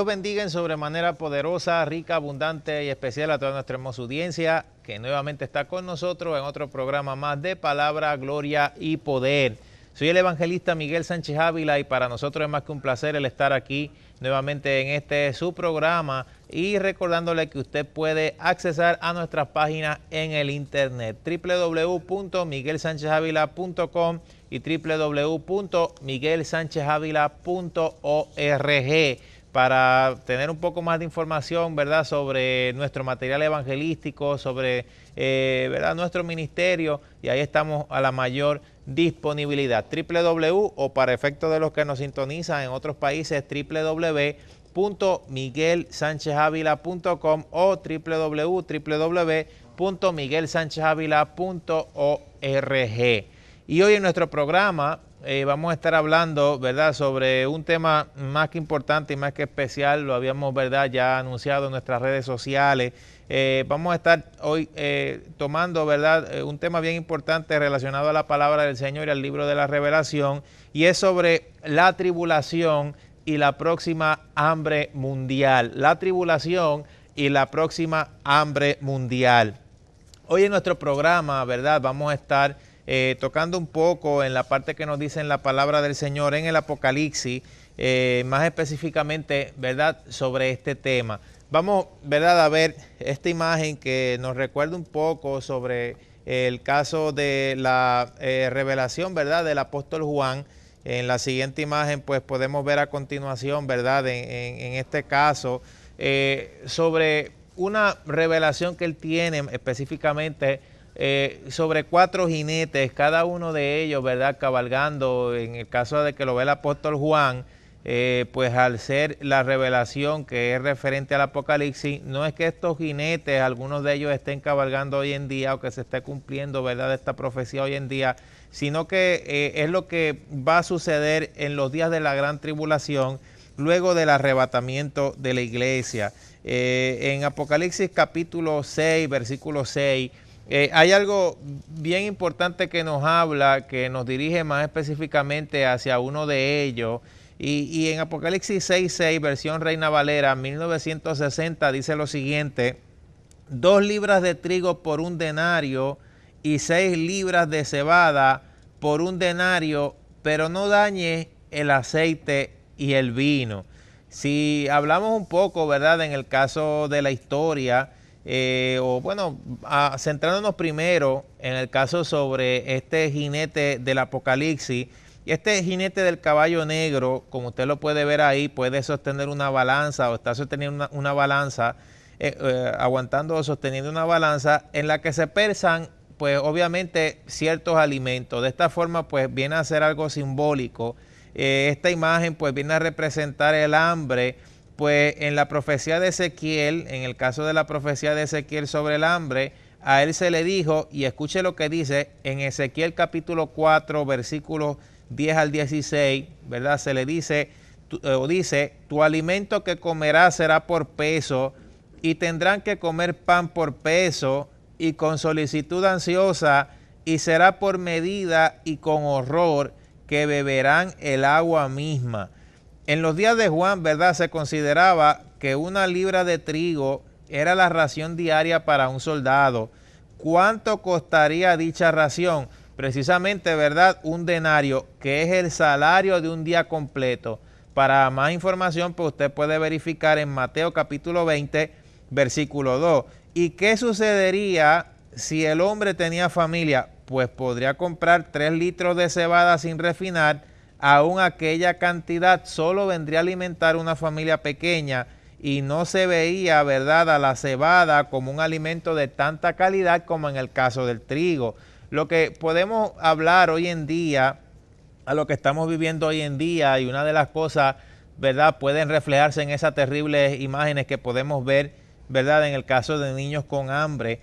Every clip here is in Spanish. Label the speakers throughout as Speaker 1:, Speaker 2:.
Speaker 1: Dios bendiga en sobremanera poderosa, rica, abundante y especial a toda nuestra hermosa audiencia que nuevamente está con nosotros en otro programa más de Palabra, Gloria y Poder. Soy el evangelista Miguel Sánchez Ávila y para nosotros es más que un placer el estar aquí nuevamente en este su programa y recordándole que usted puede accesar a nuestras páginas en el internet www.miguelsanchezavila.com y www.miguelsanchezavila.org para tener un poco más de información, ¿verdad?, sobre nuestro material evangelístico, sobre ¿verdad?, nuestro ministerio, y ahí estamos a la mayor disponibilidad. www, o para efecto de los que nos sintonizan en otros países, www.miguelsanchezavila.com o www.miguelsanchezavila.org. Y hoy en nuestro programa vamos a estar hablando, ¿verdad?, sobre un tema más que importante y más que especial. Lo habíamos, ¿verdad?, ya anunciado en nuestras redes sociales. Vamos a estar hoy tomando, ¿verdad?, un tema bien importante relacionado a la palabra del Señor y al libro de la Revelación, y es sobre la tribulación y la próxima hambre mundial. La tribulación y la próxima hambre mundial. Hoy en nuestro programa, ¿verdad?, vamos a estar tocando un poco en la parte que nos dice en la palabra del Señor en el Apocalipsis, más específicamente, ¿verdad?, sobre este tema. Vamos, ¿verdad?, a ver esta imagen que nos recuerda un poco sobre el caso de la revelación, ¿verdad?, del apóstol Juan. En la siguiente imagen, pues podemos ver a continuación, ¿verdad?, en este caso, sobre una revelación que él tiene específicamente sobre 4 jinetes, cada uno de ellos, ¿verdad?, cabalgando. En el caso de que lo ve el apóstol Juan, pues al ser la revelación que es referente al Apocalipsis, no es que estos jinetes, algunos de ellos estén cabalgando hoy en día o que se esté cumpliendo, ¿verdad?, esta profecía hoy en día, sino que es lo que va a suceder en los días de la gran tribulación, luego del arrebatamiento de la iglesia. En Apocalipsis capítulo 6, versículo 6, hay algo bien importante que nos habla, que nos dirige más específicamente hacia uno de ellos. Y en Apocalipsis 6:6, versión Reina Valera 1960, dice lo siguiente: 2 libras de trigo por 1 denario y 6 libras de cebada por 1 denario, pero no dañe el aceite y el vino. Si hablamos un poco, ¿verdad?, en el caso de la historia, o bueno, centrándonos primero en el caso sobre este jinete del Apocalipsis. Este jinete del caballo negro, como usted lo puede ver ahí, puede sostener una balanza o está sosteniendo una balanza, aguantando o sosteniendo una balanza en la que se pesan, pues obviamente, ciertos alimentos. De esta forma, pues viene a ser algo simbólico. Esta imagen pues viene a representar el hambre. Pues en la profecía de Ezequiel, en el caso de la profecía de Ezequiel sobre el hambre, a él se le dijo, y escuche lo que dice en Ezequiel capítulo 4, versículos 10 al 16, ¿verdad? Se le dice, tu alimento que comerás será por peso, y tendrán que comer pan por peso, y con solicitud ansiosa, y será por medida y con horror, que beberán el agua misma. En los días de Juan, ¿verdad?, se consideraba que 1 libra de trigo era la ración diaria para un soldado. ¿Cuánto costaría dicha ración? Precisamente, ¿verdad?, 1 denario, que es el salario de un día completo. Para más información, pues usted puede verificar en Mateo capítulo 20, versículo 2. ¿Y qué sucedería si el hombre tenía familia? Pues podría comprar 3 litros de cebada sin refinar. Aún aquella cantidad solo vendría a alimentar una familia pequeña, y no se veía, ¿verdad?, a la cebada como un alimento de tanta calidad como en el caso del trigo. Lo que podemos hablar hoy en día, a lo que estamos viviendo hoy en día, y una de las cosas, ¿verdad?, pueden reflejarse en esas terribles imágenes que podemos ver, ¿verdad?, en el caso de niños con hambre.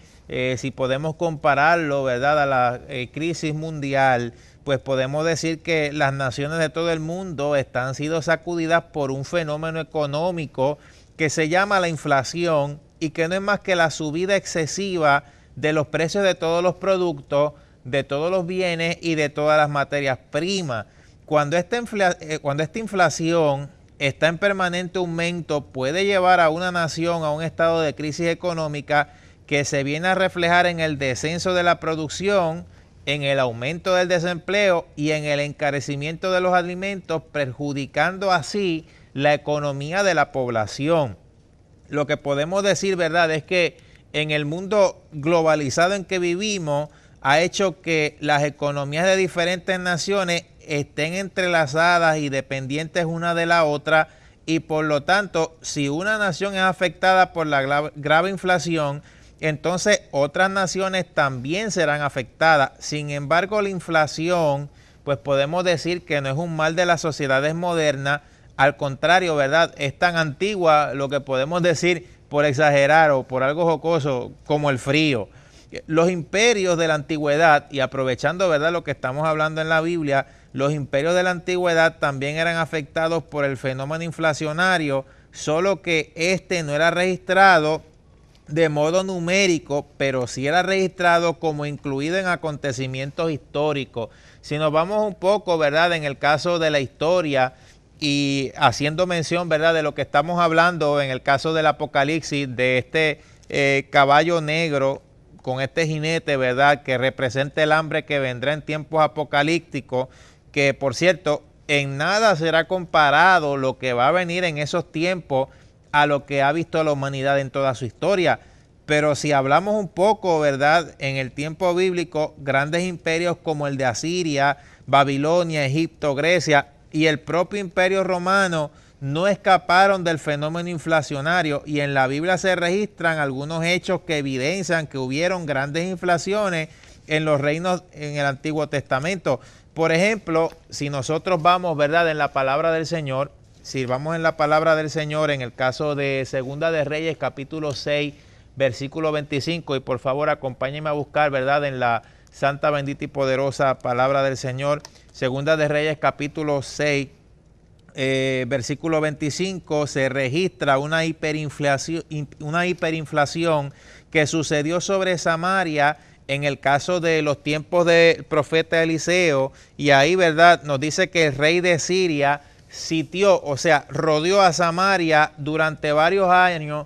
Speaker 1: Si podemos compararlo, ¿verdad?, a la crisis mundial, pues podemos decir que las naciones de todo el mundo están siendo sacudidas por un fenómeno económico que se llama la inflación, y que no es más que la subida excesiva de los precios de todos los productos, de todos los bienes y de todas las materias primas. Cuando esta inflación está en permanente aumento, puede llevar a una nación a un estado de crisis económica que se viene a reflejar en el descenso de la producción, en el aumento del desempleo y en el encarecimiento de los alimentos, perjudicando así la economía de la población. Lo que podemos decir, ¿verdad?, es que en el mundo globalizado en que vivimos ha hecho que las economías de diferentes naciones estén entrelazadas y dependientes una de la otra, y por lo tanto, si una nación es afectada por la grave inflación, entonces otras naciones también serán afectadas. Sin embargo, la inflación, pues podemos decir que no es un mal de las sociedades modernas. Al contrario, ¿verdad?, es tan antigua, lo que podemos decir por exagerar o por algo jocoso, como el frío. Los imperios de la antigüedad, y aprovechando, ¿verdad?, lo que estamos hablando en la Biblia, los imperios de la antigüedad también eran afectados por el fenómeno inflacionario, solo que este no era registrado de modo numérico, pero sí era registrado como incluido en acontecimientos históricos. Si nos vamos un poco, ¿verdad?, en el caso de la historia y haciendo mención, ¿verdad?, de lo que estamos hablando en el caso del Apocalipsis, de este caballo negro con este jinete, ¿verdad?, que representa el hambre que vendrá en tiempos apocalípticos, que por cierto, en nada será comparado lo que va a venir en esos tiempos a lo que ha visto la humanidad en toda su historia. Pero si hablamos un poco, ¿verdad?, en el tiempo bíblico, grandes imperios como el de Asiria, Babilonia, Egipto, Grecia y el propio imperio romano no escaparon del fenómeno inflacionario, y en la Biblia se registran algunos hechos que evidencian que hubieron grandes inflaciones en los reinos en el Antiguo Testamento. Por ejemplo, si nosotros vamos, ¿verdad?, en la palabra del Señor, si vamos en la palabra del Señor, en el caso de Segunda de Reyes, capítulo 6, versículo 25, y por favor acompáñenme a buscar, ¿verdad?, en la santa, bendita y poderosa palabra del Señor. Segunda de Reyes, capítulo 6, versículo 25, se registra una hiperinflación que sucedió sobre Samaria en el caso de los tiempos del profeta Eliseo, y ahí, ¿verdad?, nos dice que el rey de Siria sitió, o sea, rodeó a Samaria durante varios años,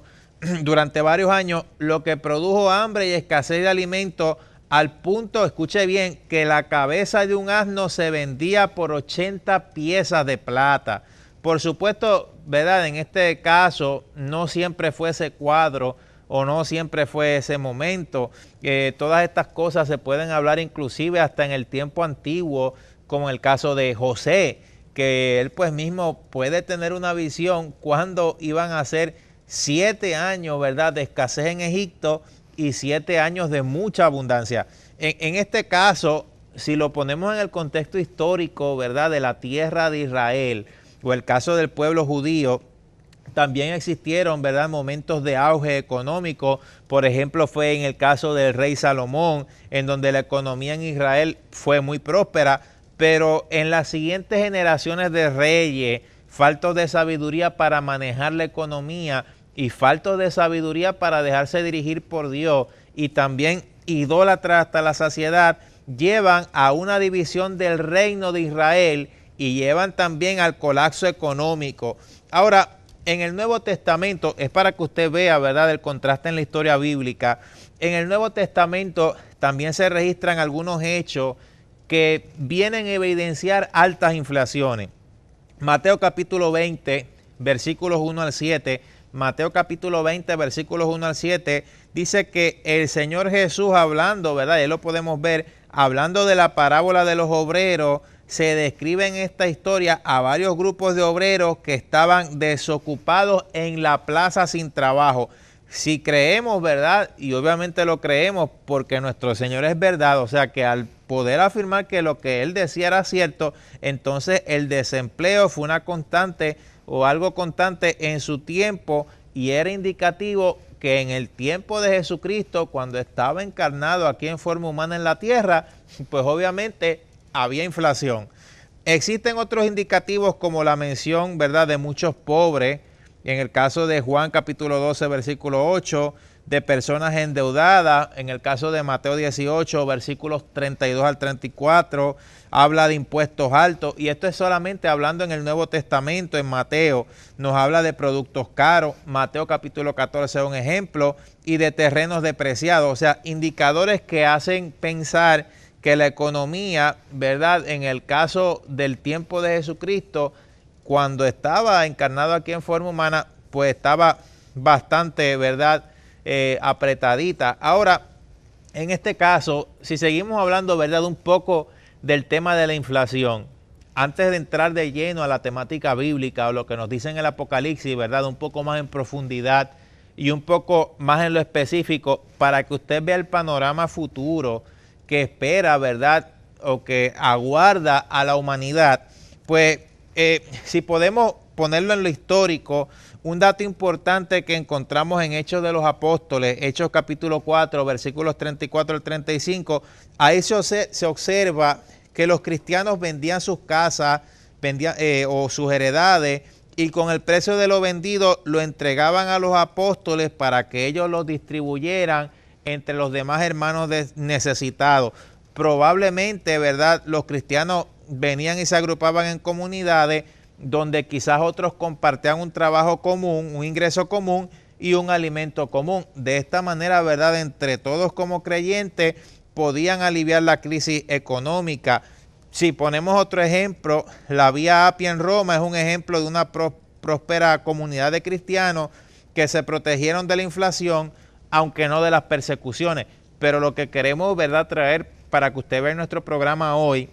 Speaker 1: lo que produjo hambre y escasez de alimentos, al punto, escuche bien, que la cabeza de un asno se vendía por 80 piezas de plata. Por supuesto, ¿verdad?, en este caso no siempre fue ese cuadro o no siempre fue ese momento. Todas estas cosas se pueden hablar inclusive hasta en el tiempo antiguo, como el caso de José, que él pues mismo puede tener una visión cuando iban a ser 7 años, ¿verdad?, de escasez en Egipto y 7 años de mucha abundancia. En este caso, si lo ponemos en el contexto histórico, ¿verdad?, de la tierra de Israel, o el caso del pueblo judío, también existieron, ¿verdad?, momentos de auge económico. Por ejemplo, fue en el caso del rey Salomón, en donde la economía en Israel fue muy próspera, pero en las siguientes generaciones de reyes, faltos de sabiduría para manejar la economía y faltos de sabiduría para dejarse dirigir por Dios, y también idólatras hasta la saciedad, llevan a una división del reino de Israel y llevan también al colapso económico. Ahora, en el Nuevo Testamento, es para que usted vea, ¿verdad?, el contraste en la historia bíblica. En el Nuevo Testamento también se registran algunos hechos que vienen a evidenciar altas inflaciones. Mateo capítulo 20, versículos 1 al 7. Mateo capítulo 20, versículos 1 al 7, dice que el Señor Jesús hablando, ¿verdad?, ya lo podemos ver, hablando de la parábola de los obreros, se describe en esta historia a varios grupos de obreros que estaban desocupados en la plaza sin trabajo. Si creemos, ¿verdad?, y obviamente lo creemos porque nuestro Señor es verdad, o sea que al poder afirmar que lo que Él decía era cierto, entonces el desempleo fue una constante o algo constante en su tiempo, y era indicativo que en el tiempo de Jesucristo, cuando estaba encarnado aquí en forma humana en la tierra, pues obviamente había inflación. Existen otros indicativos como la mención, ¿verdad?, de muchos pobres, en el caso de Juan capítulo 12, versículo 8, de personas endeudadas. En el caso de Mateo 18, versículos 32 al 34, habla de impuestos altos. Y esto es solamente hablando en el Nuevo Testamento. En Mateo nos habla de productos caros. Mateo capítulo 14 es un ejemplo. Y de terrenos depreciados. O sea, indicadores que hacen pensar que la economía, ¿verdad? En el caso del tiempo de Jesucristo, cuando estaba encarnado aquí en forma humana, pues estaba bastante, ¿verdad?, apretadita. Ahora, en este caso, si seguimos hablando, ¿verdad?, un poco del tema de la inflación, antes de entrar de lleno a la temática bíblica o lo que nos dice en el Apocalipsis, ¿verdad?, un poco más en profundidad y un poco más en lo específico, para que usted vea el panorama futuro que espera, ¿verdad?, o que aguarda a la humanidad. Pues si podemos ponerlo en lo histórico, un dato importante que encontramos en Hechos de los Apóstoles, Hechos capítulo 4, versículos 34 al 35, ahí se observa que los cristianos vendían sus casas o sus heredades, y con el precio de lo vendido lo entregaban a los apóstoles para que ellos lo distribuyeran entre los demás hermanos necesitados. Probablemente, ¿verdad?, los cristianos venían y se agrupaban en comunidades donde quizás otros compartían un trabajo común, un ingreso común y un alimento común. De esta manera, ¿verdad?, entre todos como creyentes podían aliviar la crisis económica. Si ponemos otro ejemplo, la Vía Apia en Roma es un ejemplo de una próspera comunidad de cristianos que se protegieron de la inflación, aunque no de las persecuciones. Pero lo que queremos, ¿verdad?, traer para que usted vea nuestro programa hoy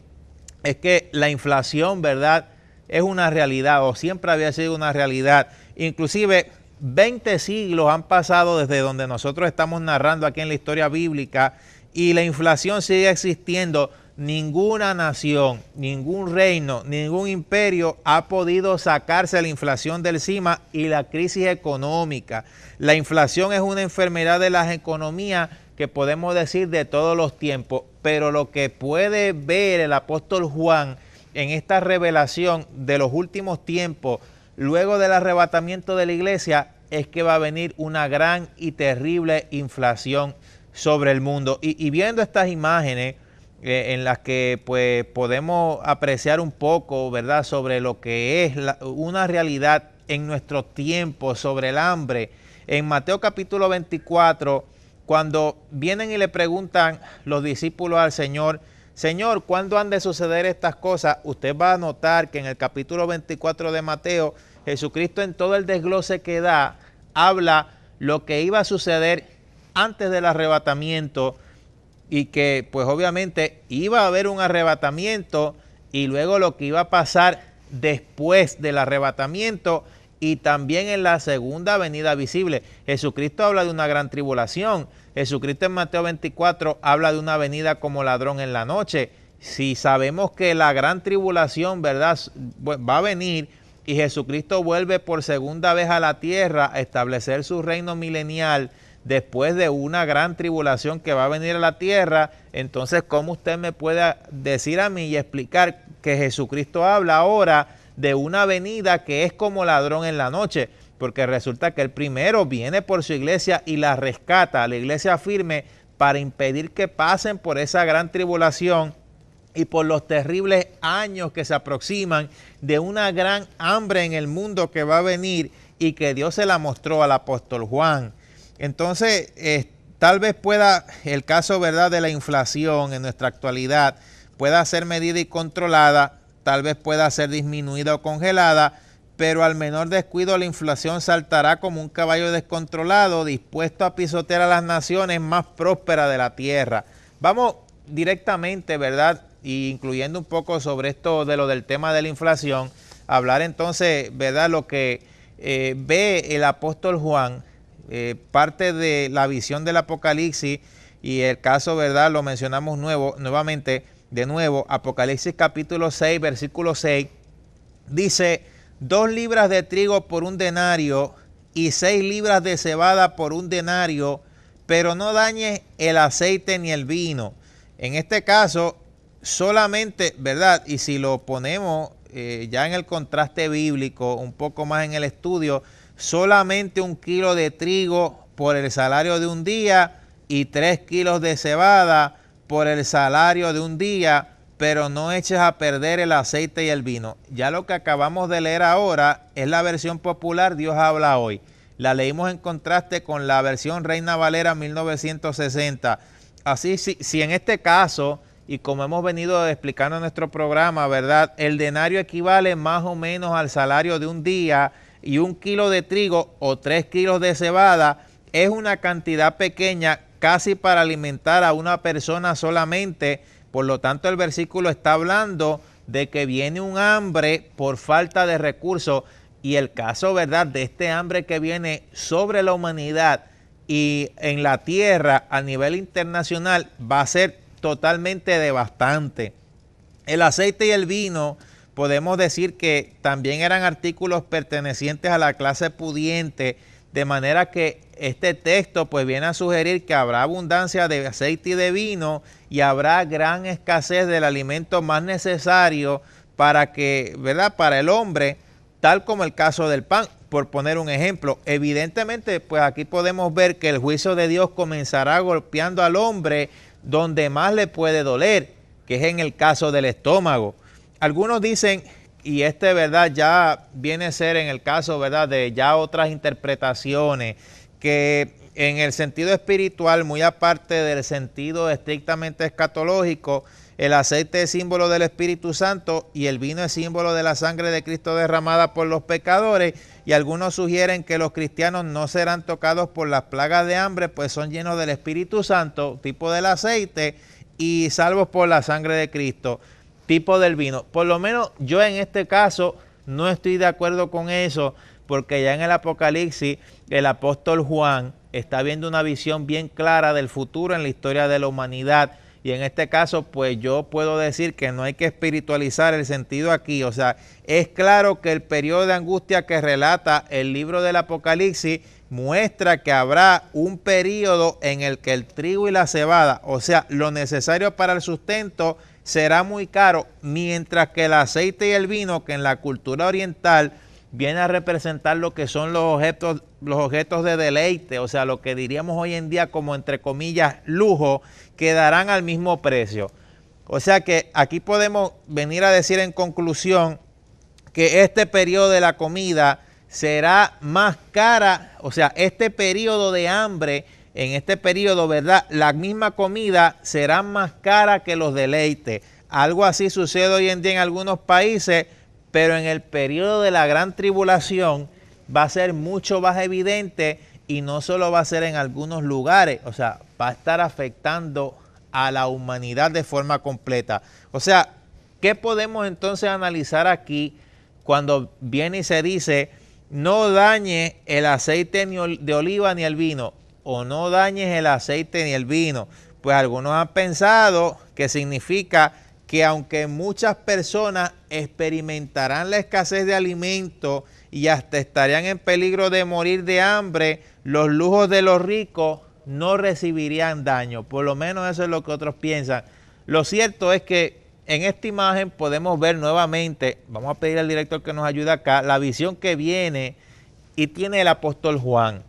Speaker 1: es que la inflación, ¿verdad?, es una realidad, o siempre había sido una realidad. Inclusive 20 siglos han pasado desde donde nosotros estamos narrando aquí en la historia bíblica, y la inflación sigue existiendo. Ninguna nación, ningún reino, ningún imperio ha podido sacarse la inflación de encima y la crisis económica. La inflación es una enfermedad de las economías que podemos decir de todos los tiempos, pero lo que puede ver el apóstol Juan en esta revelación de los últimos tiempos, luego del arrebatamiento de la iglesia, es que va a venir una gran y terrible inflación sobre el mundo. Y viendo estas imágenes en las que pues podemos apreciar un poco, ¿verdad?, sobre lo que es una realidad en nuestro tiempo, sobre el hambre. En Mateo capítulo 24, cuando vienen y le preguntan los discípulos al Señor, Señor, ¿cuándo han de suceder estas cosas? Usted va a notar que en el capítulo 24 de Mateo, Jesucristo, en todo el desglose que da, habla lo que iba a suceder antes del arrebatamiento, y que pues obviamente iba a haber un arrebatamiento, y luego lo que iba a pasar después del arrebatamiento y también en la segunda venida visible. Jesucristo habla de una gran tribulación. Jesucristo en Mateo 24 habla de una venida como ladrón en la noche. Si sabemos que la gran tribulación, ¿verdad?, va a venir, y Jesucristo vuelve por segunda vez a la tierra a establecer su reino milenial después de una gran tribulación que va a venir a la tierra, entonces ¿cómo usted me puede decir a mí y explicar que Jesucristo habla ahora de una venida que es como ladrón en la noche? Porque resulta que el primero viene por su iglesia y la rescata, la iglesia firme, para impedir que pasen por esa gran tribulación y por los terribles años que se aproximan de una gran hambre en el mundo que va a venir, y que Dios se la mostró al apóstol Juan. Entonces, tal vez pueda el caso, ¿verdad?, de la inflación en nuestra actualidad pueda ser medida y controlada, tal vez pueda ser disminuida o congelada, pero al menor descuido la inflación saltará como un caballo descontrolado, dispuesto a pisotear a las naciones más prósperas de la tierra. Vamos directamente, ¿verdad?, y incluyendo un poco sobre esto de lo del tema de la inflación, hablar entonces, ¿verdad?, lo que ve el apóstol Juan, parte de la visión del Apocalipsis, y el caso, ¿verdad?, lo mencionamos nuevamente, Apocalipsis capítulo 6, versículo 6, dice: 2 libras de trigo por 1 denario y 6 libras de cebada por 1 denario, pero no dañes el aceite ni el vino. En este caso, solamente, ¿verdad?, y si lo ponemos ya en el contraste bíblico, un poco más en el estudio, solamente 1 kilo de trigo por el salario de un día y 3 kilos de cebada por el salario de un día, pero no eches a perder el aceite y el vino. Ya lo que acabamos de leer ahora es la versión popular Dios habla hoy. La leímos en contraste con la versión Reina Valera 1960. Así, si en este caso, y como hemos venido explicando en nuestro programa, ¿verdad? El denario equivale más o menos al salario de un día, y 1 kilo de trigo o 3 kilos de cebada es una cantidad pequeña, casi para alimentar a una persona solamente. Por lo tanto, el versículo está hablando de que viene un hambre por falta de recursos, y el caso, ¿verdad?, de este hambre que viene sobre la humanidad y en la tierra a nivel internacional va a ser totalmente devastante. El aceite y el vino, podemos decir que también eran artículos pertenecientes a la clase pudiente, de manera que este texto pues viene a sugerir que habrá abundancia de aceite y de vino, y habrá gran escasez del alimento más necesario para que, ¿verdad?, para el hombre, tal como el caso del pan, por poner un ejemplo. Evidentemente, pues aquí podemos ver que el juicio de Dios comenzará golpeando al hombre donde más le puede doler, que es en el caso del estómago. Algunos dicen, y verdad ya viene a ser en el caso, ¿verdad?, de ya otras interpretaciones, que en el sentido espiritual, muy aparte del sentido estrictamente escatológico, el aceite es símbolo del Espíritu Santo y el vino es símbolo de la sangre de Cristo derramada por los pecadores, y algunos sugieren que los cristianos no serán tocados por las plagas de hambre, pues son llenos del Espíritu Santo, tipo del aceite, y salvos por la sangre de Cristo, tipo del vino. Por lo menos yo en este caso no estoy de acuerdo con eso, porque ya en el Apocalipsis el apóstol Juan está viendo una visión bien clara del futuro en la historia de la humanidad, y en este caso pues yo puedo decir que no hay que espiritualizar el sentido aquí. O sea, es claro que el periodo de angustia que relata el libro del Apocalipsis muestra que habrá un periodo en el que el trigo y la cebada, o sea, lo necesario para el sustento, será muy caro, mientras que el aceite y el vino, que en la cultura oriental viene a representar lo que son los objetos de deleite, o sea, lo que diríamos hoy en día como, entre comillas, lujo, quedarán al mismo precio. O sea que aquí podemos venir a decir en conclusión que este periodo de la comida será más cara, o sea, este periodo de hambre, en este periodo, ¿verdad?, la misma comida será más cara que los deleites. Algo así sucede hoy en día en algunos países, pero en el periodo de la gran tribulación va a ser mucho más evidente, y no solo va a ser en algunos lugares, o sea, va a estar afectando a la humanidad de forma completa. O sea, ¿qué podemos entonces analizar aquí cuando viene y se dice no dañes el aceite de oliva ni el vino, o no dañes el aceite ni el vino? Pues algunos han pensado que significa que aunque muchas personas experimentarán la escasez de alimentos y hasta estarían en peligro de morir de hambre, los lujos de los ricos no recibirían daño. Por lo menos eso es lo que otros piensan. Lo cierto es que en esta imagen podemos ver nuevamente, vamos a pedir al director que nos ayude acá, la visión que viene y tiene el apóstol Juan.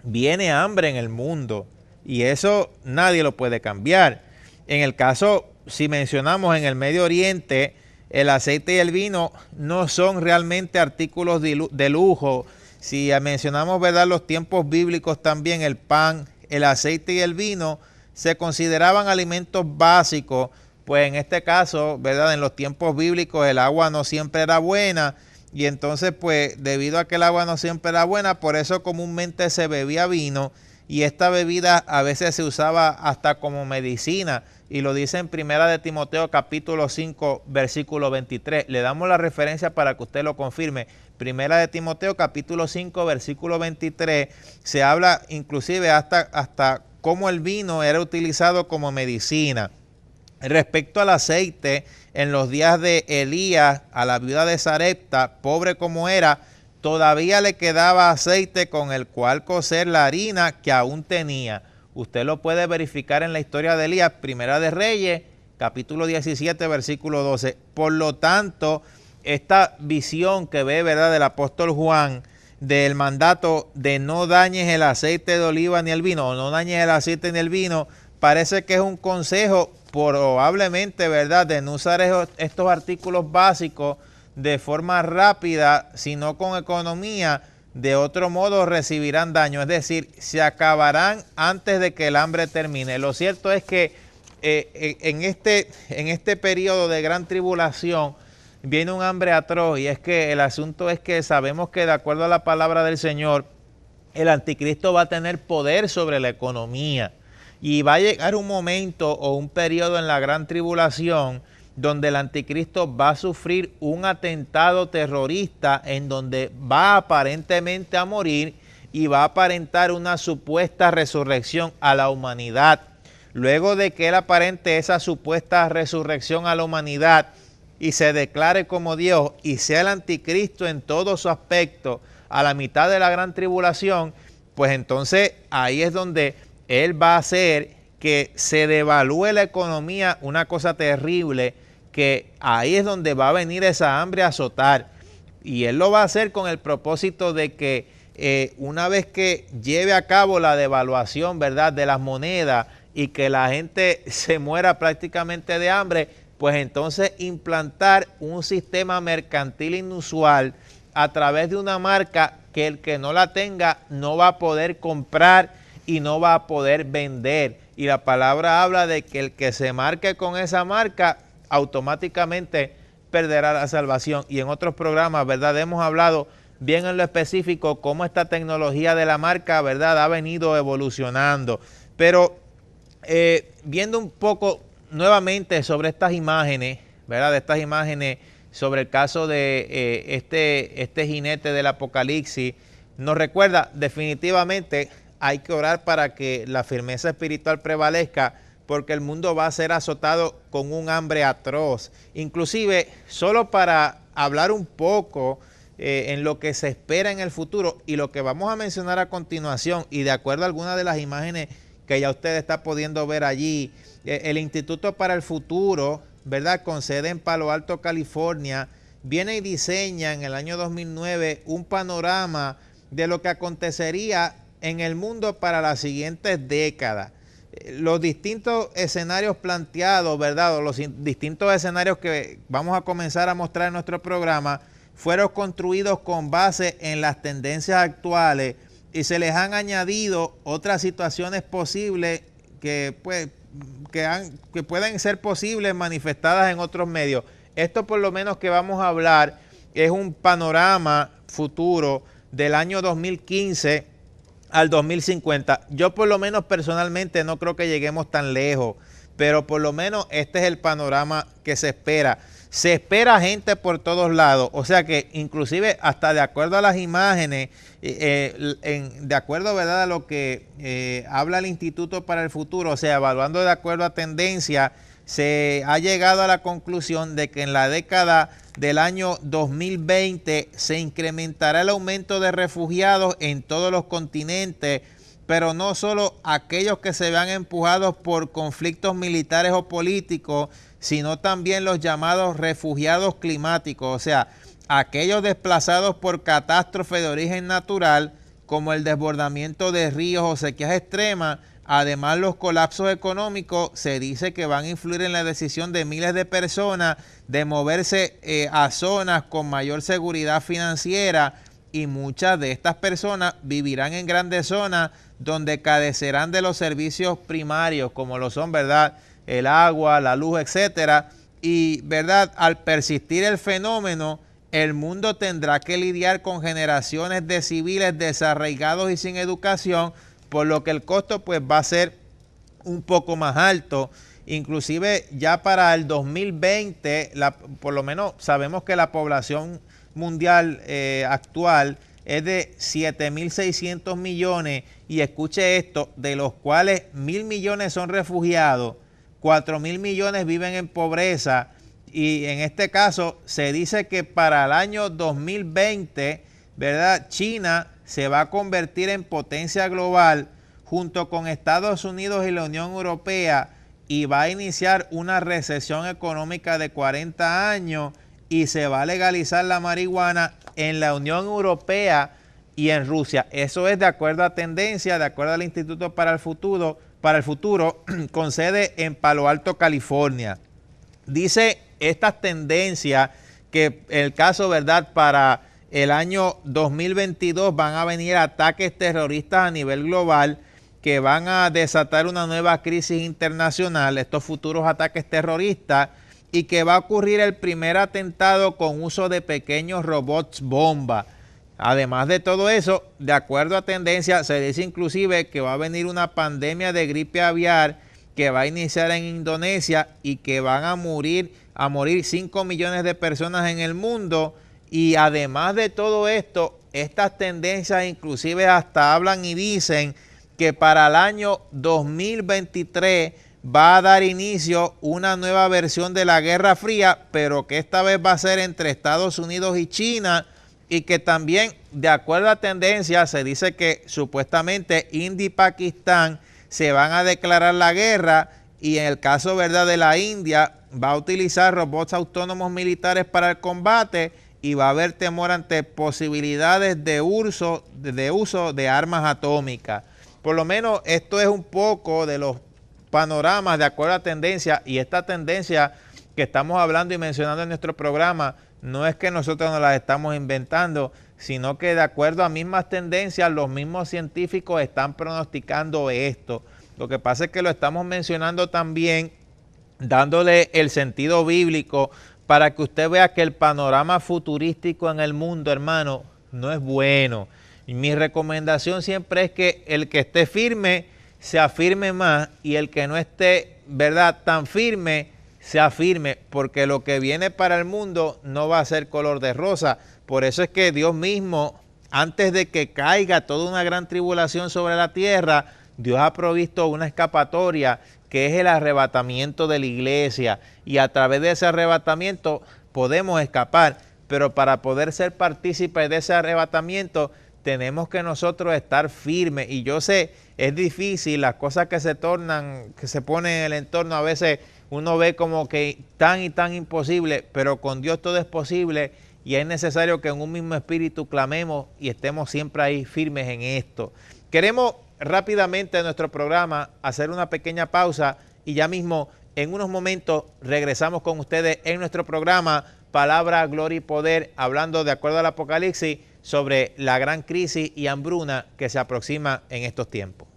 Speaker 1: Viene hambre en el mundo, y eso nadie lo puede cambiar. En el caso, si mencionamos en el Medio Oriente, el aceite y el vino no son realmente artículos de lujo. Si mencionamos, ¿verdad?, los tiempos bíblicos también, el pan, el aceite y el vino se consideraban alimentos básicos. Pues en este caso, ¿verdad?, en los tiempos bíblicos el agua no siempre era buena, y entonces pues debido a que el agua no siempre era buena, por eso comúnmente se bebía vino, y esta bebida a veces se usaba hasta como medicina, y lo dice en Primera de Timoteo capítulo 5 versículo 23. Le damos la referencia para que usted lo confirme. Primera de Timoteo capítulo 5 versículo 23, se habla inclusive hasta cómo el vino era utilizado como medicina. Respecto al aceite, en los días de Elías, a la viuda de Sarepta, pobre como era, todavía le quedaba aceite con el cual cocer la harina que aún tenía. Usted lo puede verificar en la historia de Elías, Primera de Reyes, capítulo 17, versículo 12. Por lo tanto, esta visión que ve, ¿verdad?, del apóstol Juan, del mandato de no dañes el aceite de oliva ni el vino, o no dañes el aceite ni el vino, parece que es un consejo probablemente, ¿verdad?, de no usar estos artículos básicos de forma rápida, sino con economía. De otro modo recibirán daño, es decir, se acabarán antes de que el hambre termine. Lo cierto es que en este periodo de gran tribulación viene un hambre atroz, y es que el asunto es que sabemos que, de acuerdo a la palabra del Señor, el anticristo va a tener poder sobre la economía, y va a llegar un momento o un periodo en la gran tribulación donde el anticristo va a sufrir un atentado terrorista en donde va aparentemente a morir y va a aparentar una supuesta resurrección a la humanidad. Luego de que él aparente esa supuesta resurrección a la humanidad y se declare como Dios y sea el anticristo en todo su aspecto a la mitad de la gran tribulación, pues entonces ahí es donde él va a hacer que se devalúe la economía, una cosa terrible, que ahí es donde va a venir esa hambre a azotar. Y él lo va a hacer con el propósito de que una vez que lleve a cabo la devaluación, ¿verdad?, de las monedas, y que la gente se muera prácticamente de hambre, pues entonces implantar un sistema mercantil inusual a través de una marca que el que no la tenga no va a poder comprar y no va a poder vender. Y la palabra habla de que el que se marque con esa marca automáticamente perderá la salvación. Y en otros programas, ¿verdad?, hemos hablado bien en lo específico cómo esta tecnología de la marca, ¿verdad?, ha venido evolucionando. Pero viendo un poco nuevamente sobre estas imágenes, ¿verdad?, de estas imágenes sobre el caso de este jinete del Apocalipsis, nos recuerda definitivamente hay que orar para que la firmeza espiritual prevalezca, porque el mundo va a ser azotado con un hambre atroz. Inclusive, solo para hablar un poco en lo que se espera en el futuro y lo que vamos a mencionar a continuación, y de acuerdo a algunas de las imágenes que ya usted está pudiendo ver allí, el Instituto para el Futuro, ¿verdad?, con sede en Palo Alto, California, viene y diseña en el año 2009 un panorama de lo que acontecería en el mundo para las siguientes décadas. Los distintos escenarios planteados, ¿verdad?, o los distintos escenarios que vamos a comenzar a mostrar en nuestro programa, fueron construidos con base en las tendencias actuales y se les han añadido otras situaciones posibles que pueden ser posibles manifestadas en otros medios. Esto, por lo menos, que vamos a hablar es un panorama futuro del año 2015 al 2050. Yo, por lo menos, personalmente no creo que lleguemos tan lejos, pero por lo menos este es el panorama que se espera. Se espera gente por todos lados, o sea que inclusive hasta de acuerdo a las imágenes, de acuerdo, ¿verdad?, a lo que habla el Instituto para el Futuro, o sea, evaluando de acuerdo a tendencia, se ha llegado a la conclusión de que en la década del año 2020 se incrementará el aumento de refugiados en todos los continentes, pero no solo aquellos que se vean empujados por conflictos militares o políticos, sino también los llamados refugiados climáticos, o sea, aquellos desplazados por catástrofes de origen natural, como el desbordamiento de ríos o sequías extremas. Además, los colapsos económicos se dice que van a influir en la decisión de miles de personas de moverse a zonas con mayor seguridad financiera, y muchas de estas personas vivirán en grandes zonas donde carecerán de los servicios primarios, como lo son, ¿verdad?, el agua, la luz, etcétera. Y, ¿verdad?, al persistir el fenómeno, el mundo tendrá que lidiar con generaciones de civiles desarraigados y sin educación, por lo que el costo pues va a ser un poco más alto. Inclusive ya para el 2020, por lo menos sabemos que la población mundial actual es de 7.600 millones, y escuche esto, de los cuales 1.000 millones son refugiados, 4.000 millones viven en pobreza, y en este caso se dice que para el año 2020, ¿verdad?, China se va a convertir en potencia global junto con Estados Unidos y la Unión Europea, y va a iniciar una recesión económica de 40 años y se va a legalizar la marihuana en la Unión Europea. y en Rusia. Eso es de acuerdo a tendencia, de acuerdo al Instituto para el Futuro, con sede en Palo Alto, California. Dice estas tendencias que el caso, ¿verdad?, para el año 2022 van a venir ataques terroristas a nivel global que van a desatar una nueva crisis internacional, estos futuros ataques terroristas, y que va a ocurrir el primer atentado con uso de pequeños robots bomba. Además de todo eso, de acuerdo a tendencia, se dice inclusive que va a venir una pandemia de gripe aviar que va a iniciar en Indonesia y que van a morir 5 millones de personas en el mundo. Y además de todo esto, estas tendencias inclusive hasta hablan y dicen que para el año 2023 va a dar inicio una nueva versión de la Guerra Fría, pero que esta vez va a ser entre Estados Unidos y China, y que también, de acuerdo a tendencia, se dice que supuestamente India y Pakistán se van a declarar la guerra, y en el caso, ¿verdad?, de la India va a utilizar robots autónomos militares para el combate, y va a haber temor ante posibilidades de uso de armas atómicas. Por lo menos esto es un poco de los panoramas de acuerdo a tendencia, y esta tendencia que estamos hablando y mencionando en nuestro programa no es que nosotros nos las estamos inventando, sino que de acuerdo a mismas tendencias los mismos científicos están pronosticando esto. Lo que pasa es que lo estamos mencionando también dándole el sentido bíblico para que usted vea que el panorama futurístico en el mundo, hermano, no es bueno. Y mi recomendación siempre es que el que esté firme se afirme más, y el que no esté, ¿verdad?, tan firme, se afirme, porque lo que viene para el mundo no va a ser color de rosa. Por eso es que Dios mismo, antes de que caiga toda una gran tribulación sobre la tierra, Dios ha provisto una escapatoria, que es el arrebatamiento de la iglesia, y a través de ese arrebatamiento podemos escapar, pero para poder ser partícipes de ese arrebatamiento tenemos que nosotros estar firmes. Y yo sé, es difícil, las cosas que se ponen en el entorno, a veces uno ve como que tan y tan imposible, pero con Dios todo es posible, y es necesario que en un mismo espíritu clamemos y estemos siempre ahí firmes en esto. Queremos rápidamente en nuestro programa hacer una pequeña pausa, y ya mismo en unos momentos regresamos con ustedes en nuestro programa Palabra, Gloria y Poder, hablando de acuerdo al Apocalipsis sobre la gran crisis y hambruna que se aproxima en estos tiempos.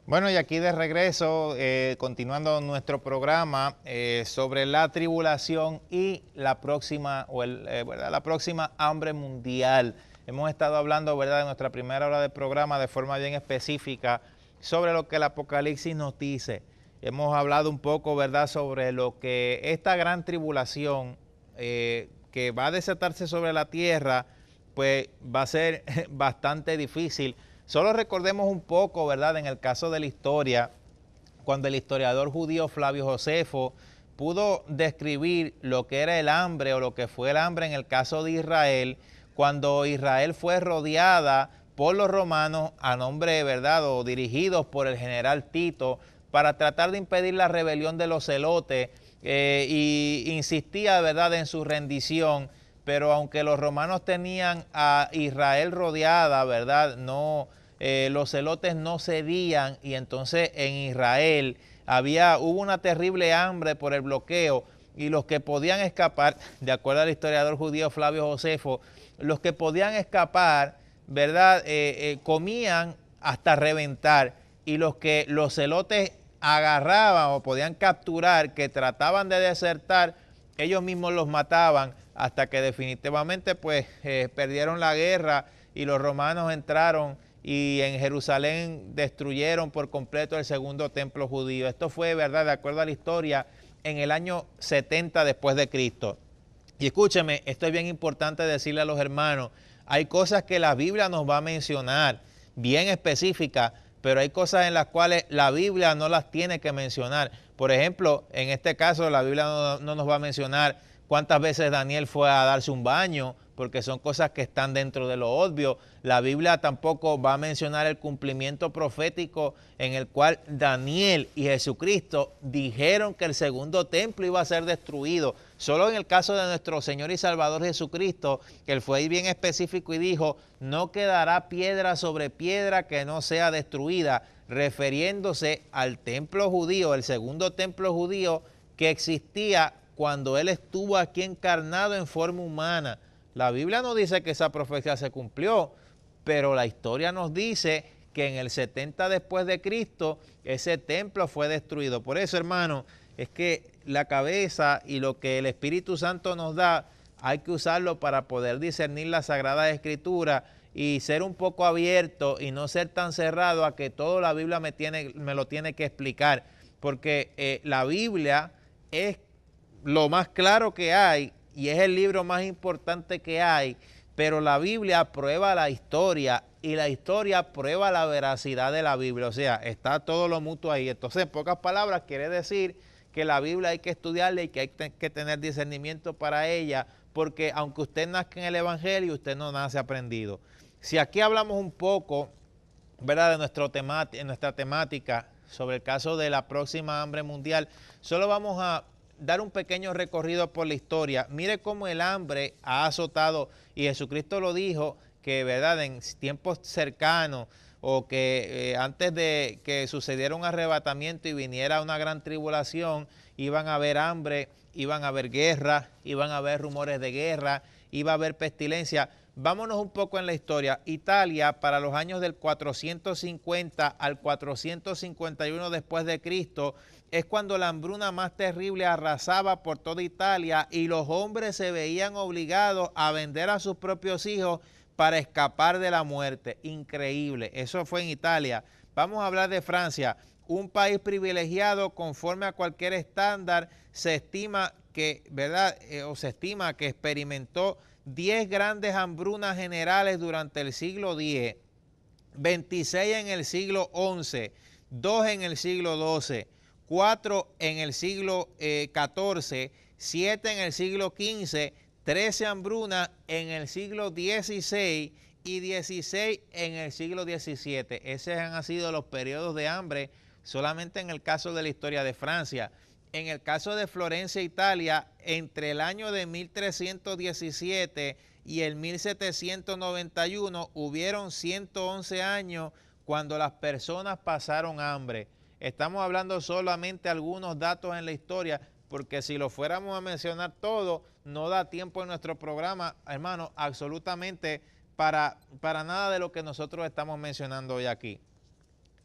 Speaker 1: Bueno, y aquí de regreso, continuando nuestro programa sobre la tribulación y la próxima, ¿verdad? La próxima hambre mundial. Hemos estado hablando, ¿verdad?, de nuestra primera hora del programa de forma bien específica sobre lo que el Apocalipsis nos dice. Hemos hablado un poco, ¿verdad?, sobre lo que esta gran tribulación que va a desatarse sobre la tierra, pues va a ser bastante difícil. Solo recordemos un poco, ¿verdad?, en el caso de la historia, cuando el historiador judío Flavio Josefo pudo describir lo que era el hambre o lo que fue el hambre en el caso de Israel, cuando Israel fue rodeada por los romanos a nombre, ¿verdad?, o dirigidos por el general Tito para tratar de impedir la rebelión de los celotes y insistía, ¿verdad?, en su rendición. Pero aunque los romanos tenían a Israel rodeada, ¿verdad?, los celotes no cedían, y entonces en Israel hubo una terrible hambre por el bloqueo, y los que podían escapar, de acuerdo al historiador judío Flavio Josefo, los que podían escapar, ¿verdad?, comían hasta reventar, y los celotes agarraban o podían capturar, que trataban de desertar, ellos mismos los mataban, hasta que definitivamente pues perdieron la guerra y los romanos entraron y en Jerusalén destruyeron por completo el segundo templo judío. Esto fue, ¿verdad?, de acuerdo a la historia, en el año 70 después de Cristo. Y escúcheme, esto es bien importante decirle a los hermanos, hay cosas que la Biblia nos va a mencionar, bien específicas, pero hay cosas en las cuales la Biblia no las tiene que mencionar. Por ejemplo, en este caso la Biblia no nos va a mencionar cuántas veces Daniel fue a darse un baño, porque son cosas que están dentro de lo obvio. La Biblia tampoco va a mencionar el cumplimiento profético en el cual Daniel y Jesucristo dijeron que el segundo templo iba a ser destruido. Solo en el caso de nuestro Señor y Salvador Jesucristo, que él fue bien específico y dijo, no quedará piedra sobre piedra que no sea destruida, refiriéndose al templo judío, el segundo templo judío que existía cuando él estuvo aquí encarnado en forma humana. La Biblia no dice que esa profecía se cumplió, pero la historia nos dice que en el 70 después de Cristo ese templo fue destruido. Por eso, hermano, es que la cabeza y lo que el Espíritu Santo nos da, hay que usarlo para poder discernir la Sagrada Escritura y ser un poco abierto y no ser tan cerrado a que todo la Biblia me lo tiene que explicar. Porque la Biblia es lo más claro que hay y es el libro más importante que hay, pero la Biblia prueba la historia y la historia prueba la veracidad de la Biblia. O sea, está todo lo mutuo ahí. Entonces, en pocas palabras, quiere decir que la Biblia hay que estudiarla y que hay que tener discernimiento para ella, porque aunque usted nazca en el Evangelio, usted no nace aprendido. Si aquí hablamos un poco, ¿verdad?, de nuestra temática sobre el caso de la próxima hambre mundial, solo vamos a dar un pequeño recorrido por la historia. Mire cómo el hambre ha azotado, y Jesucristo lo dijo, que, ¿verdad?, en tiempos cercanos o que antes de que sucediera un arrebatamiento y viniera una gran tribulación, iban a haber hambre, iban a haber guerra, iban a haber rumores de guerra, iba a haber pestilencia. Vámonos un poco en la historia. Italia, para los años del 450 al 451 después de Cristo, es cuando la hambruna más terrible arrasaba por toda Italia y los hombres se veían obligados a vender a sus propios hijos para escapar de la muerte. Increíble. Eso fue en Italia. Vamos a hablar de Francia, un país privilegiado conforme a cualquier estándar. Se estima que, ¿verdad?, se estima que experimentó 10 grandes hambrunas generales durante el siglo X, 26 en el siglo XI, 2 en el siglo XII, 4 en el siglo XIV, 7 en el siglo XV, 13 hambrunas en el siglo XVI y 16 en el siglo XVII. Esos han sido los periodos de hambre solamente en el caso de la historia de Francia. En el caso de Florencia, Italia, entre el año de 1317 y el 1791 hubieron 111 años cuando las personas pasaron hambre. Estamos hablando solamente algunos datos en la historia, porque si lo fuéramos a mencionar todo, no da tiempo en nuestro programa, hermano, absolutamente para nada de lo que nosotros estamos mencionando hoy aquí.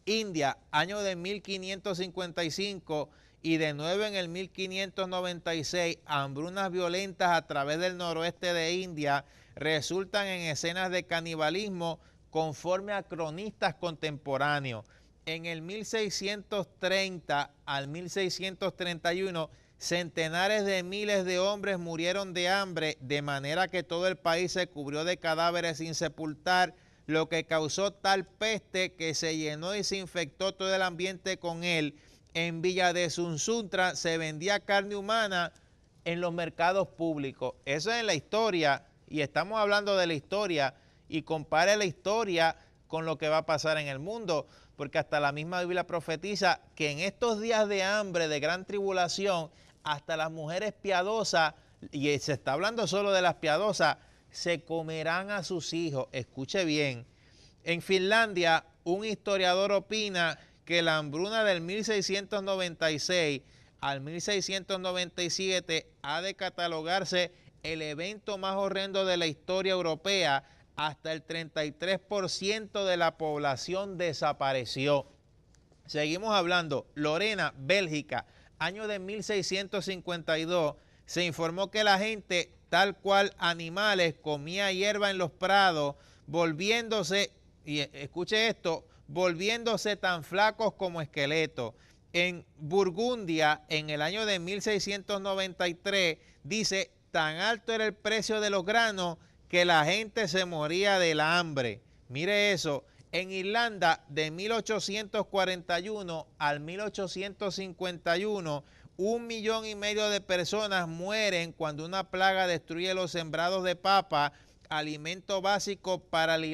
Speaker 1: India, año de 1555, y de nuevo en el 1596, hambrunas violentas a través del noroeste de India resultan en escenas de canibalismo conforme a cronistas contemporáneos. En el 1630 al 1631, centenares de miles de hombres murieron de hambre, de manera que todo el país se cubrió de cadáveres sin sepultar, lo que causó tal peste que se llenó y se infectó todo el ambiente con él. En Villa de Sunsuntra se vendía carne humana en los mercados públicos. Eso es en la historia, y estamos hablando de la historia, y compare la historia con lo que va a pasar en el mundo, porque hasta la misma Biblia profetiza que en estos días de hambre, de gran tribulación, hasta las mujeres piadosas, y se está hablando solo de las piadosas, se comerán a sus hijos. Escuche bien, en Finlandia un historiador opina que la hambruna del 1696 al 1697 ha de catalogarse el evento más horrendo de la historia europea. Hasta el 33% de la población desapareció. Seguimos hablando. Lorena, Bélgica, año de 1652, se informó que la gente, tal cual animales, comía hierba en los prados, volviéndose, y escuche esto, volviéndose tan flacos como esqueletos. En Burgundia, en el año de 1693, dice, tan alto era el precio de los granos que la gente se moría del hambre. Mire eso. En Irlanda, de 1841 al 1851, 1,5 millones de personas mueren cuando una plaga destruye los sembrados de papa, alimento básico para el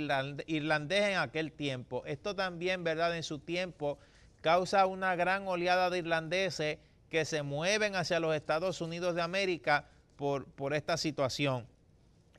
Speaker 1: irlandés en aquel tiempo. Esto también, ¿verdad?, en su tiempo causa una gran oleada de irlandeses que se mueven hacia los Estados Unidos de América por esta situación.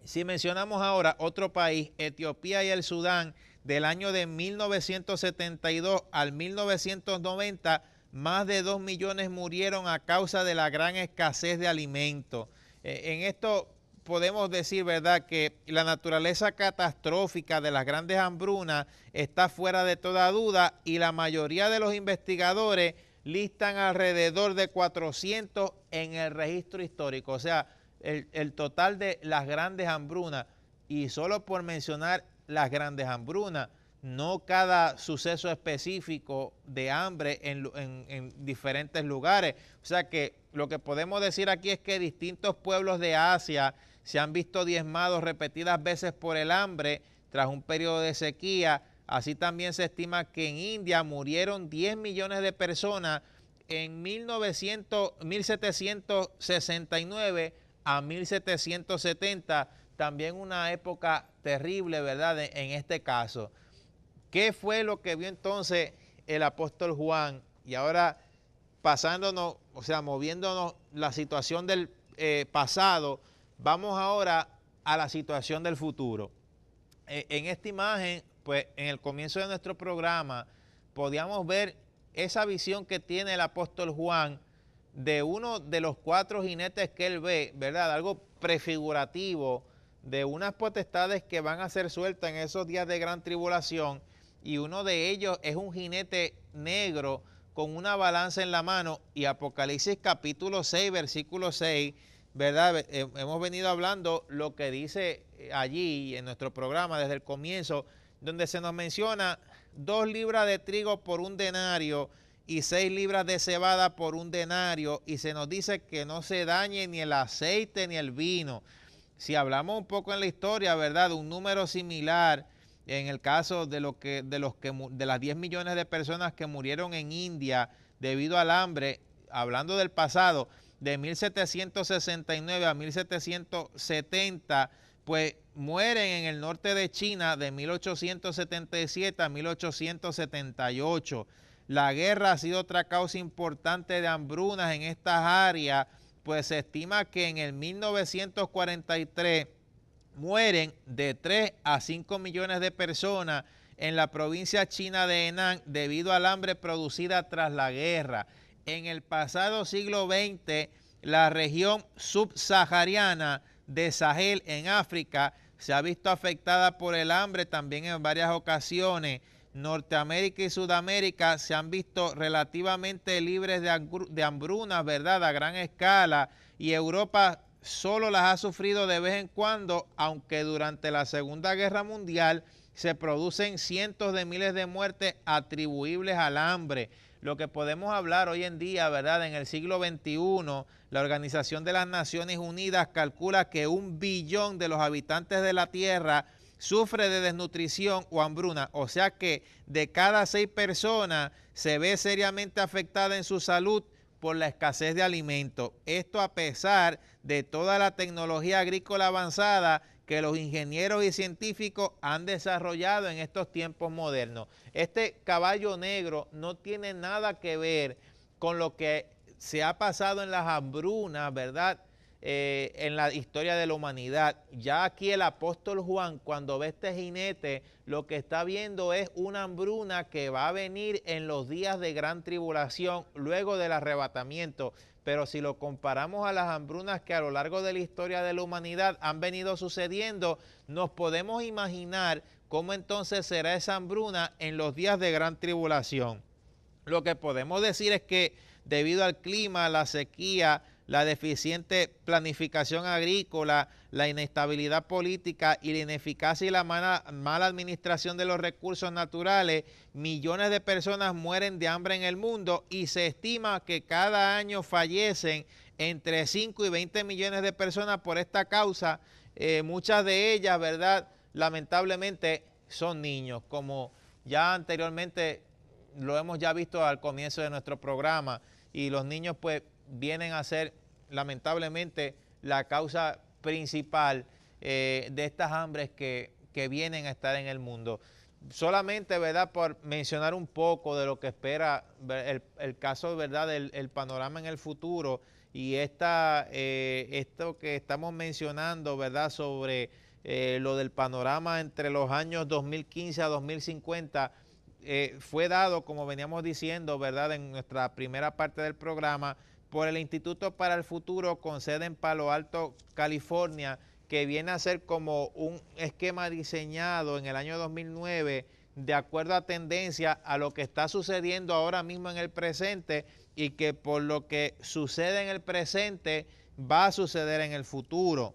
Speaker 1: Si mencionamos ahora otro país, Etiopía y el Sudán, del año de 1972 al 1990, más de 2 millones murieron a causa de la gran escasez de alimentos. En esto podemos decir, ¿verdad?, que la naturaleza catastrófica de las grandes hambrunas está fuera de toda duda, y la mayoría de los investigadores listan alrededor de 400 en el registro histórico. O sea, el total de las grandes hambrunas, y solo por mencionar las grandes hambrunas, no cada suceso específico de hambre en diferentes lugares. O sea que lo que podemos decir aquí es que distintos pueblos de Asia se han visto diezmados repetidas veces por el hambre tras un periodo de sequía. Así también se estima que en India murieron 10 millones de personas en 1769 a 1770, también una época terrible, ¿verdad?, en este caso. ¿Qué fue lo que vio entonces el apóstol Juan? Y ahora pasándonos, o sea, moviéndonos la situación del pasado, vamos ahora a la situación del futuro. En esta imagen, pues en el comienzo de nuestro programa, podíamos ver esa visión que tiene el apóstol Juan de uno de los 4 jinetes que él ve, ¿verdad? Algo prefigurativo de unas potestades que van a ser sueltas en esos días de gran tribulación, y uno de ellos es un jinete negro con una balanza en la mano. Y Apocalipsis capítulo 6, versículo 6, ¿verdad? Hemos venido hablando lo que dice allí en nuestro programa desde el comienzo, donde se nos menciona 2 libras de trigo por 1 denario y 6 libras de cebada por 1 denario, y se nos dice que no se dañe ni el aceite ni el vino. Si hablamos un poco en la historia, ¿verdad?, de un número similar, en el caso de las 10 millones de personas que murieron en India debido al hambre, hablando del pasado, de 1769 a 1770, pues mueren en el norte de China de 1877 a 1878. La guerra ha sido otra causa importante de hambrunas en estas áreas, pues se estima que en el 1943 mueren de 3 a 5 millones de personas en la provincia china de Henan debido al hambre producida tras la guerra. En el pasado siglo XX, la región subsahariana de Sahel en África se ha visto afectada por el hambre también en varias ocasiones. Norteamérica y Sudamérica se han visto relativamente libres de hambrunas, ¿verdad?, a gran escala, y Europa solo las ha sufrido de vez en cuando, aunque durante la Segunda Guerra Mundial se producen cientos de miles de muertes atribuibles al hambre. Lo que podemos hablar hoy en día, ¿verdad? En el siglo XXI, la Organización de las Naciones Unidas calcula que 1 billón de los habitantes de la Tierra sufre de desnutrición o hambruna, o sea que de cada 6 personas se ve seriamente afectada en su salud por la escasez de alimentos. Esto a pesar de toda la tecnología agrícola avanzada que los ingenieros y científicos han desarrollado en estos tiempos modernos. Este caballo negro no tiene nada que ver con lo que se ha pasado en las hambrunas, ¿verdad?, en la historia de la humanidad. Ya aquí el apóstol Juan, cuando ve este jinete, lo que está viendo es una hambruna que va a venir en los días de gran tribulación, luego del arrebatamiento. Pero si lo comparamos a las hambrunas que a lo largo de la historia de la humanidad han venido sucediendo, nos podemos imaginar cómo entonces será esa hambruna en los días de gran tribulación. Lo que podemos decir es que debido al clima, la sequía, la deficiente planificación agrícola, la inestabilidad política y la ineficacia y la mala administración de los recursos naturales, millones de personas mueren de hambre en el mundo y se estima que cada año fallecen entre 5 y 20 millones de personas por esta causa. Muchas de ellas, ¿verdad?, lamentablemente son niños, como ya anteriormente lo hemos ya visto al comienzo de nuestro programa, y los niños pues vienen a ser lamentablemente la causa principal de estas hambres que vienen a estar en el mundo. Solamente, ¿verdad?, por mencionar un poco de lo que espera el caso, ¿verdad?, el panorama en el futuro, y esto que estamos mencionando, ¿verdad?, sobre lo del panorama entre los años 2015 a 2050, fue dado, como veníamos diciendo, ¿verdad?, en nuestra primera parte del programa, por el Instituto para el Futuro con sede en Palo Alto, California, que viene a ser como un esquema diseñado en el año 2009 de acuerdo a tendencia a lo que está sucediendo ahora mismo en el presente, y que por lo que sucede en el presente va a suceder en el futuro.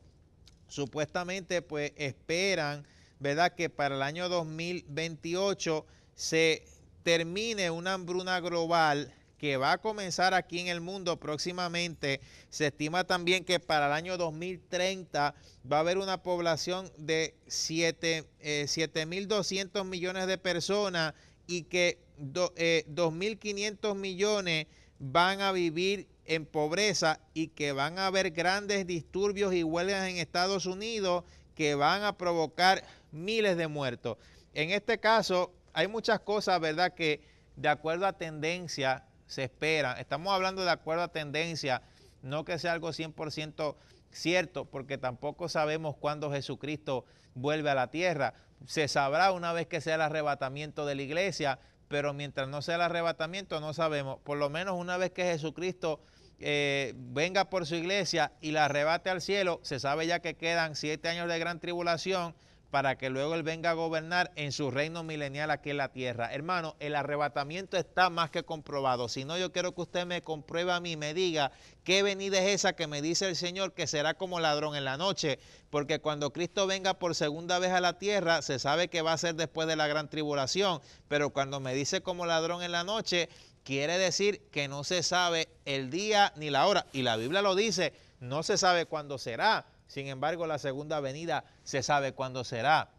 Speaker 1: Supuestamente pues esperan, ¿verdad?, que para el año 2028 se termine una hambruna global que va a comenzar aquí en el mundo próximamente. Se estima también que para el año 2030 va a haber una población de 7.200 millones de personas, y que 2.500 millones van a vivir en pobreza, y que van a haber grandes disturbios y huelgas en Estados Unidos que van a provocar miles de muertos. En este caso hay muchas cosas, ¿verdad?, que de acuerdo a tendencia se espera. Estamos hablando de acuerdo a tendencia, no que sea algo 100% cierto, porque tampoco sabemos cuándo Jesucristo vuelve a la tierra. Se sabrá una vez que sea el arrebatamiento de la iglesia, pero mientras no sea el arrebatamiento no sabemos. Por lo menos una vez que Jesucristo venga por su iglesia y la arrebate al cielo, se sabe ya que quedan 7 años de gran tribulación, para que luego Él venga a gobernar en su reino milenial aquí en la tierra. Hermano, el arrebatamiento está más que comprobado. Si no, yo quiero que usted me compruebe a mí, me diga qué venida es esa que me dice el Señor que será como ladrón en la noche. Porque cuando Cristo venga por segunda vez a la tierra, se sabe que va a ser después de la gran tribulación. Pero cuando me dice como ladrón en la noche, quiere decir que no se sabe el día ni la hora. Y la Biblia lo dice, no se sabe cuándo será. Sin embargo, la segunda venida se sabe cuándo será.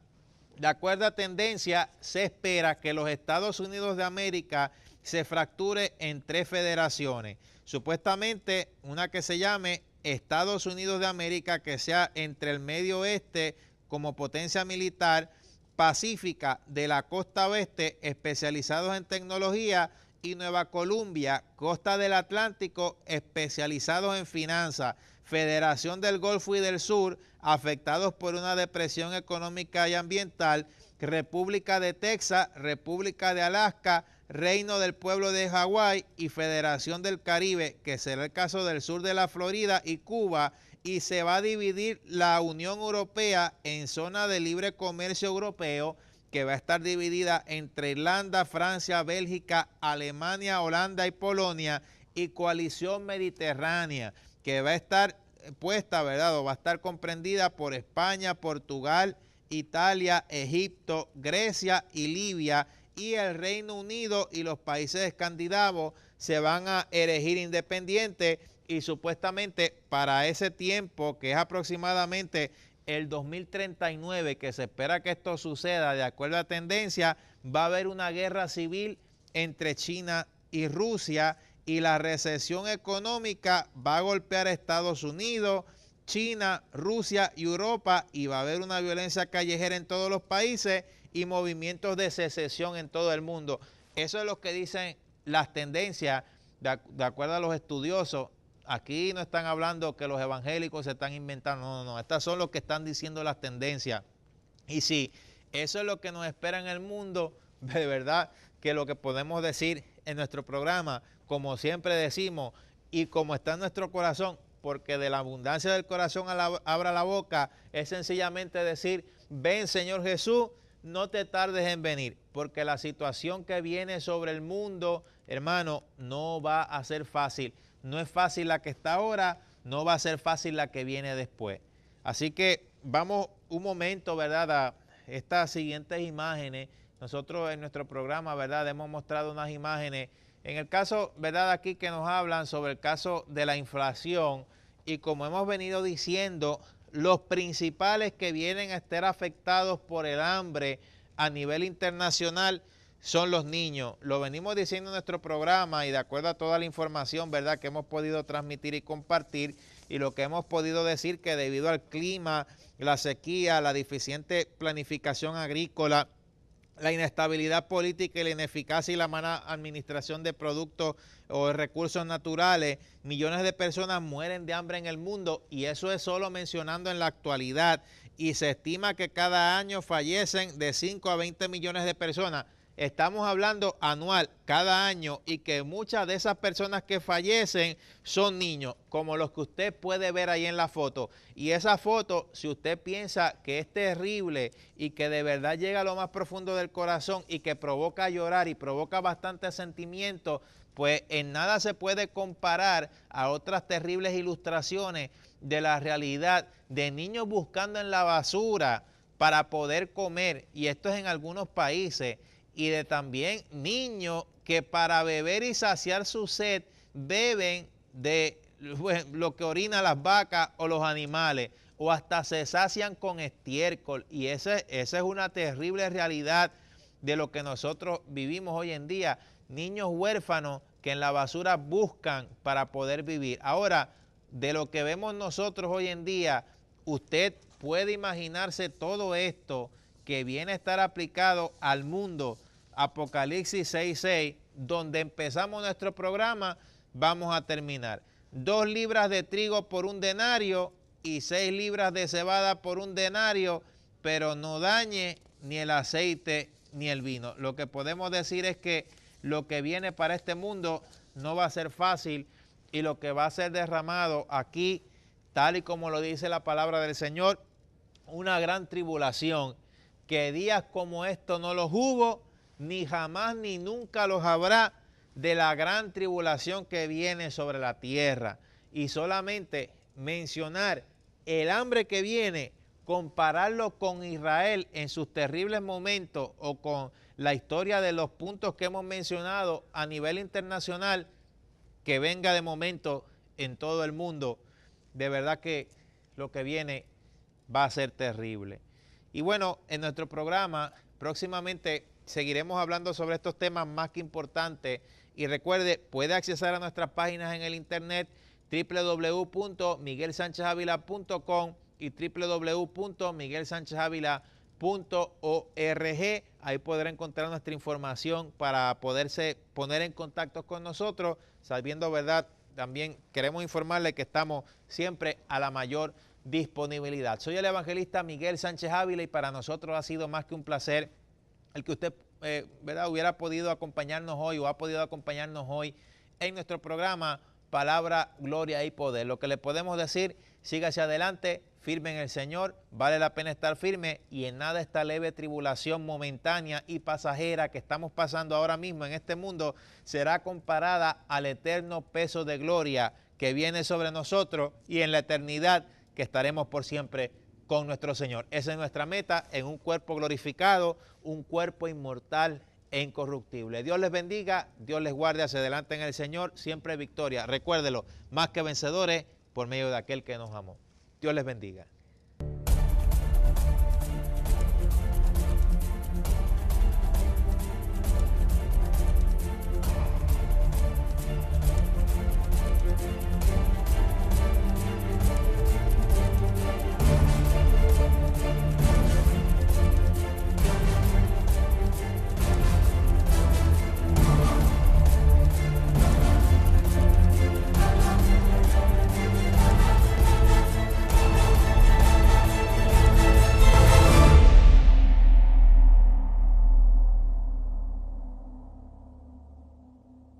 Speaker 1: De acuerdo a tendencia, se espera que los Estados Unidos de América se fracture en 3 federaciones. Supuestamente, una que se llame Estados Unidos de América, que sea entre el Medio Oeste como potencia militar, Pacífica de la costa oeste, especializados en tecnología, y Nueva Colombia, costa del Atlántico, especializados en finanzas. Federación del Golfo y del Sur, afectados por una depresión económica y ambiental. República de Texas, República de Alaska, Reino del Pueblo de Hawái y Federación del Caribe, que será el caso del sur de la Florida y Cuba, y se va a dividir la Unión Europea en zona de libre comercio europeo, que va a estar dividida entre Irlanda, Francia, Bélgica, Alemania, Holanda y Polonia, y Coalición Mediterránea, que va a estar puesta, ¿verdad? O va a estar comprendida por España, Portugal, Italia, Egipto, Grecia y Libia, y el Reino Unido y los países escandinavos se van a erigir independientes, y supuestamente para ese tiempo, que es aproximadamente el 2039, que se espera que esto suceda de acuerdo a tendencia, va a haber una guerra civil entre China y Rusia, y la recesión económica va a golpear a Estados Unidos, China, Rusia y Europa, y va a haber una violencia callejera en todos los países y movimientos de secesión en todo el mundo. Eso es lo que dicen las tendencias, de acuerdo a los estudiosos. Aquí no están hablando que los evangélicos se están inventando, no, estas son lo que están diciendo las tendencias. Y si eso es lo que nos espera en el mundo, de verdad que lo que podemos decir en nuestro programa, como siempre decimos, y como está en nuestro corazón, porque de la abundancia del corazón abra la boca, es sencillamente decir: ven, Señor Jesús, no te tardes en venir, porque la situación que viene sobre el mundo, hermano, no va a ser fácil. No es fácil la que está ahora, no va a ser fácil la que viene después. Así que vamos un momento, ¿verdad?, a estas siguientes imágenes. Nosotros en nuestro programa, ¿verdad?, hemos mostrado unas imágenes. En el caso, ¿verdad?, aquí que nos hablan sobre el caso de la inflación, y como hemos venido diciendo, los principales que vienen a estar afectados por el hambre a nivel internacional son los niños. Lo venimos diciendo en nuestro programa, y de acuerdo a toda la información, ¿verdad?, que hemos podido transmitir y compartir, y lo que hemos podido decir, que debido al clima, la sequía, la deficiente planificación agrícola, la inestabilidad política y la ineficacia y la mala administración de productos o de recursos naturales, millones de personas mueren de hambre en el mundo, y eso es solo mencionando en la actualidad, y se estima que cada año fallecen de 5 a 20 millones de personas. Estamos hablando anual, cada año, y que muchas de esas personas que fallecen son niños, como los que usted puede ver ahí en la foto. Y esa foto, si usted piensa que es terrible y que de verdad llega a lo más profundo del corazón y que provoca llorar y provoca bastante sentimiento, pues en nada se puede comparar a otras terribles ilustraciones de la realidad de niños buscando en la basura para poder comer, y esto es en algunos países, y de también niños que para beber y saciar su sed beben de lo que orinan las vacas o los animales, o hasta se sacian con estiércol, y esa es una terrible realidad de lo que nosotros vivimos hoy en día. Niños huérfanos que en la basura buscan para poder vivir. Ahora, de lo que vemos nosotros hoy en día, usted puede imaginarse todo esto que viene a estar aplicado al mundo. Apocalipsis 6:6, donde empezamos nuestro programa, vamos a terminar. 2 libras de trigo por 1 denario y 6 libras de cebada por 1 denario, pero no dañe ni el aceite ni el vino. Lo que podemos decir es que lo que viene para este mundo no va a ser fácil, y lo que va a ser derramado aquí, tal y como lo dice la palabra del Señor, una gran tribulación, que días como estos no los hubo, ni jamás ni nunca los habrá, de la gran tribulación que viene sobre la tierra. Y solamente mencionar el hambre que viene, compararlo con Israel en sus terribles momentos, o con la historia de los puntos que hemos mencionado a nivel internacional, que venga de momento en todo el mundo, de verdad que lo que viene va a ser terrible. Y bueno, en nuestro programa próximamente seguiremos hablando sobre estos temas más que importantes, y recuerde, puede acceder a nuestras páginas en el internet www.miguelsanchezavila.com y www.miguelsanchezavila.org. Ahí podrá encontrar nuestra información para poderse poner en contacto con nosotros, sabiendo, ¿verdad? También queremos informarle que estamos siempre a la mayor disponibilidad. Soy el evangelista Miguel Sánchez Ávila, y para nosotros ha sido más que un placer el que usted ¿verdad?, hubiera podido acompañarnos hoy, o ha podido acompañarnos hoy en nuestro programa Palabra, Gloria y Poder. Lo que le podemos decir: siga hacia adelante, firme en el Señor, vale la pena estar firme y en nada esta leve tribulación momentánea y pasajera que estamos pasando ahora mismo en este mundo será comparada al eterno peso de gloria que viene sobre nosotros y en la eternidad que estaremos por siempre con nuestro Señor. Esa es nuestra meta, en un cuerpo glorificado, un cuerpo inmortal e incorruptible. Dios les bendiga, Dios les guarde hacia adelante en el Señor, siempre victoria. Recuérdelo, más que vencedores por medio de aquel que nos amó. Dios les bendiga.